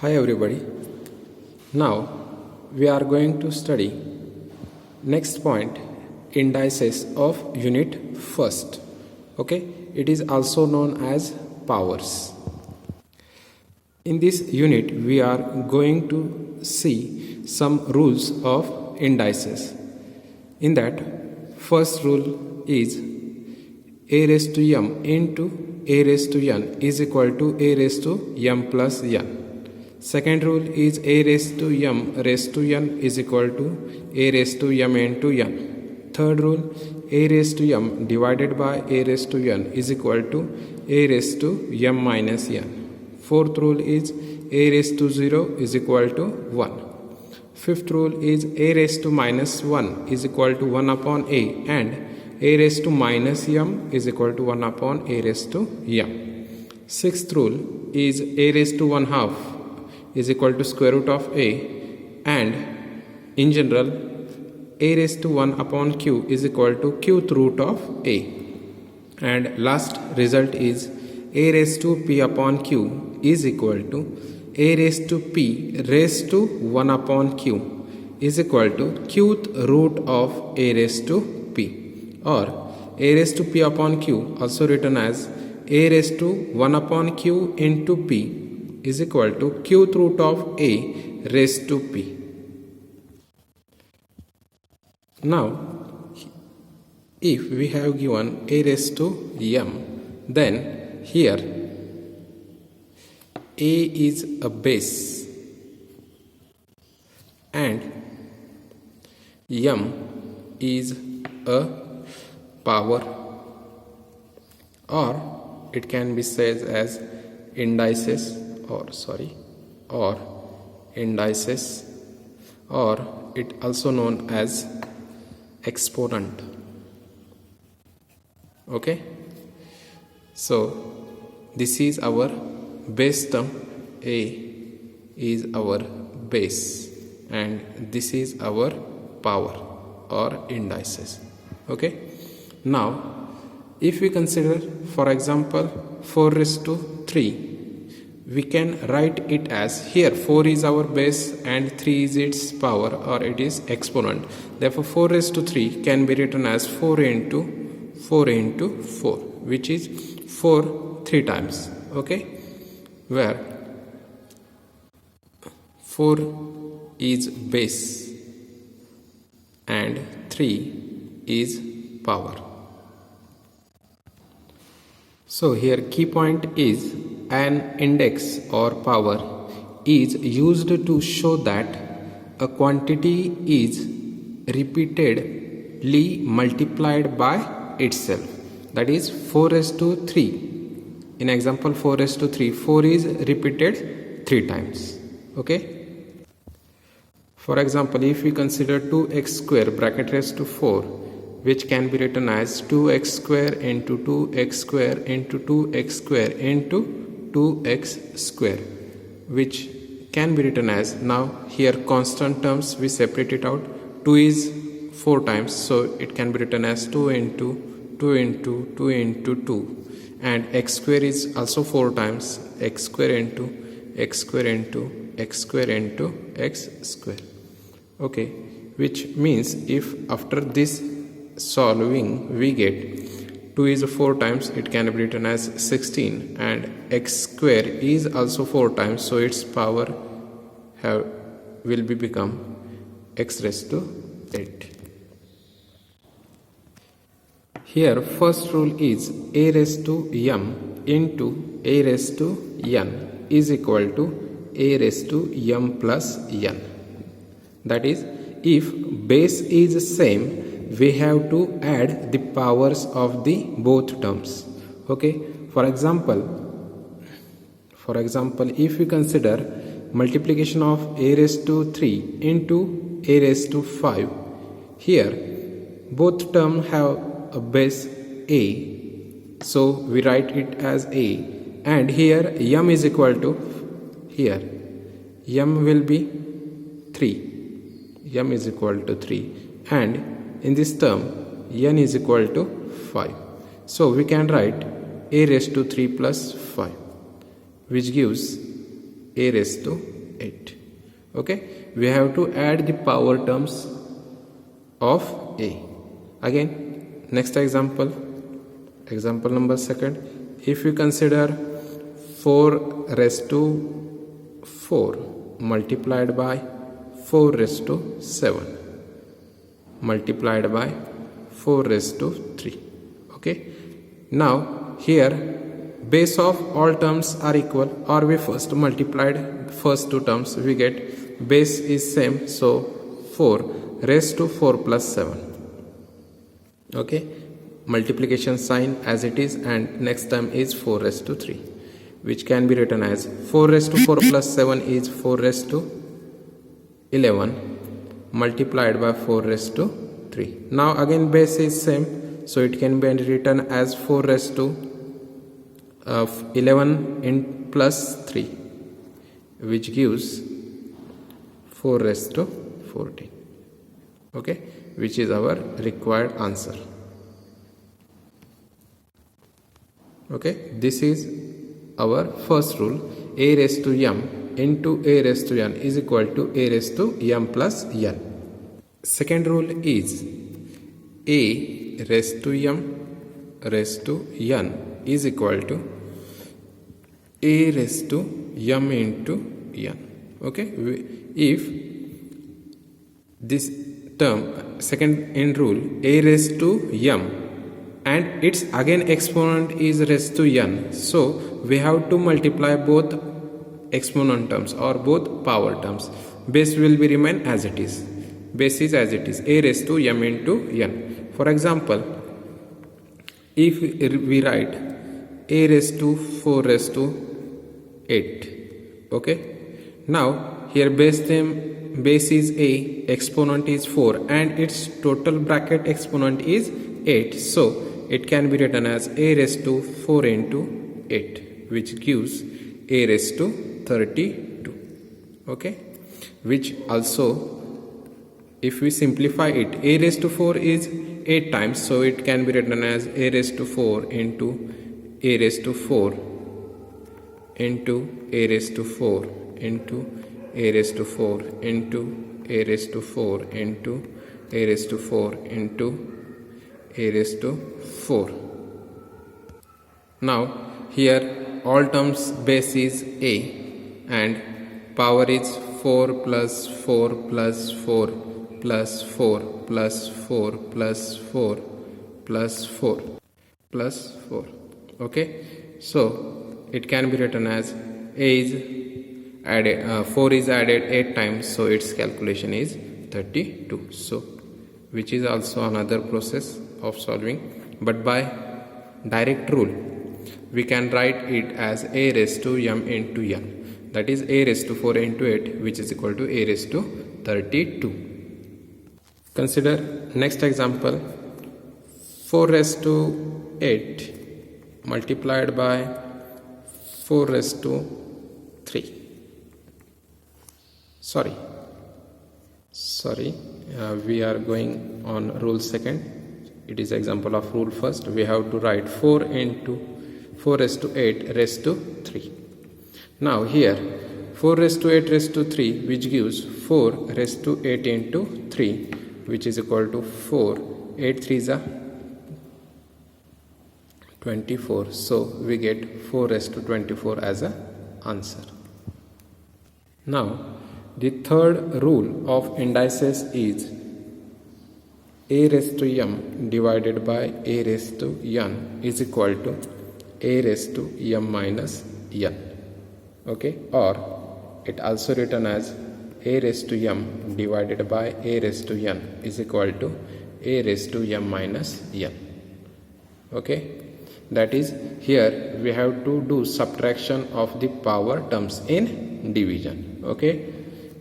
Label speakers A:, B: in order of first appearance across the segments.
A: Hi everybody. Now we are going to study next point, indices of unit first. Okay, it is also known as powers. In this unit we are going to see some rules of indices. In that, first rule is a raised to m into a raised to n is equal to a raised to m plus n. Second rule is a raised to m raised to n is equal to a raised to m into n. Third rule, a raised to m divided by a raised to n is equal to a raised to m minus n. Fourth rule is a raised to 0 is equal to 1. Fifth rule is a raised to minus 1 is equal to 1 upon a, and a raised to minus m is equal to 1 upon a raised to m. Sixth rule is a raised to 1 half is equal to square root of a, and in general a raised to 1 upon q is equal to qth root of a. And last result is a raised to p upon q is equal to a raised to p raised to 1 upon q is equal to qth root of a raised to p, or a raised to p upon q, also written as a raised to 1 upon q into p, is equal to qth root of a raised to p. Now, if we have given a raised to m, then here a is a base and m is a power, or it can be said as indices or indices, or it also known as exponent. Okay, so this is our base term. A is our base and this is our power or indices. Okay, now if we consider, for example, 4 raised to 3, we can write it as, here 4 is our base and 3 is its power, or it is exponent. Therefore 4 raised to 3 can be written as 4 into 4, which is 4 3 times. Okay, where 4 is base and 3 is power. So here key point is, an index or power is used to show that a quantity is repeatedly multiplied by itself. That is 4 raised to 3. In example 4 raised to 3, 4 is repeated 3 times. Okay. For example, if we consider 2x square bracket raised to 4, which can be written as 2x square into 2x square into 2x square into 2x square, which can be written as, now here constant terms we separate it out. 2 is 4 times, so it can be written as 2 into 2 into 2 into 2, and x square is also 4 times, x square into x square into x square into x square. Okay, which means if after this solving we get 2 is 4 times, it can be written as 16, and x square is also 4 times, so its power will be become x raised to 8. Here first rule is a raised to m into a raised to n is equal to a raised to m plus n. That is, if base is same, we have to add the powers of the both terms. Okay, for example, if we consider multiplication of a raised to 3 into a raised to 5, here both terms have a base a, so we write it as a, and here m is equal to, here m will be 3, m is equal to 3, and in this term n is equal to 5. So we can write a raised to 3 plus 5, which gives a raised to 8. Okay, we have to add the power terms of a. Again, next example number 2. If you consider 4 raised to 4 multiplied by 4 raised to 7 multiplied by 4 raised to 3. Okay, now here base of all terms are equal, or we first multiplied first two terms, we get base is same, so 4 raised to 4 plus 7. Okay, multiplication sign as it is, and next term is 4 raised to 3, which can be written as 4 raised to 4 plus 7 is 4 raised to 11 multiplied by 4 raised to 3. Now again base is same, so it can be written as 4 raised to 11 in plus 3, which gives 4 raised to 14. Okay, which is our required answer. Okay, this is our first rule. A raised to m into a raised to n is equal to a raised to m plus n. Second rule is a raised to m raised to n is equal to a raised to m into n. Okay, if this term, second in rule, a raised to m and its again exponent is raised to n, so we have to multiply both exponent terms or both power terms. Base will be remain as it is. Base is as it is, a raised to m into n. For example, if we write a raised to 4 raised to 8. Okay, now here base is a, exponent is 4, and its total bracket exponent is 8, so it can be written as a raised to 4 into 8, which gives a raised to 32. Okay, which also, if we simplify it, a raised to 4 is 8 times, so it can be written as a raised to 4 into a raised to 4 into a raised to 4 into a raised to 4 into a raised to 4 into a raised to 4 into a raised to 4. Now here all terms base is a and power is 4 plus 4 plus 4 plus 4 plus 4 plus 4 plus 4 plus 4. Okay, so it can be written as a is added 4 is added 8 times, so its calculation is 32. So which is also another process of solving, but by direct rule we can write it as a raised to m into n, that is a raised to 4 into 8, which is equal to a raised to 32. Consider next example, 4 raised to 8 multiplied by 4 raised to 3. We are going on rule second. It is example of rule first. We have to write 4 into 4 raised to 8 raised to 3. Now here 4 raised to 8 raised to 3, which gives 4 raised to 8 into 3, which is equal to 4. 8 3s are 24. So we get 4 raised to 24 as a answer. Now the third rule of indices is a raised to m divided by a raised to n is equal to a raised to m minus n. Okay, or it also written as a raised to m divided by a raised to n is equal to a raised to m minus n. Okay, that is, here we have to do subtraction of the power terms in division. Okay,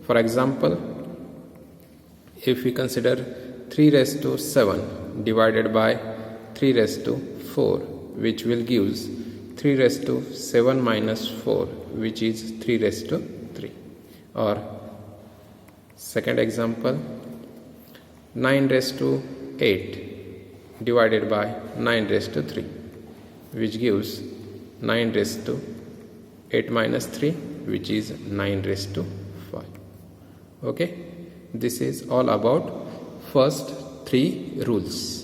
A: for example, if we consider 3 raised to 7 divided by 3 raised to 4, which will gives 3 raised to 7 minus 4, which is 3 raised to 3. Or second example, 9 raised to 8 divided by 9 raised to 3, which gives 9 raised to 8 minus 3, which is 9 raised to 5. Okay, this is all about first 3 rules.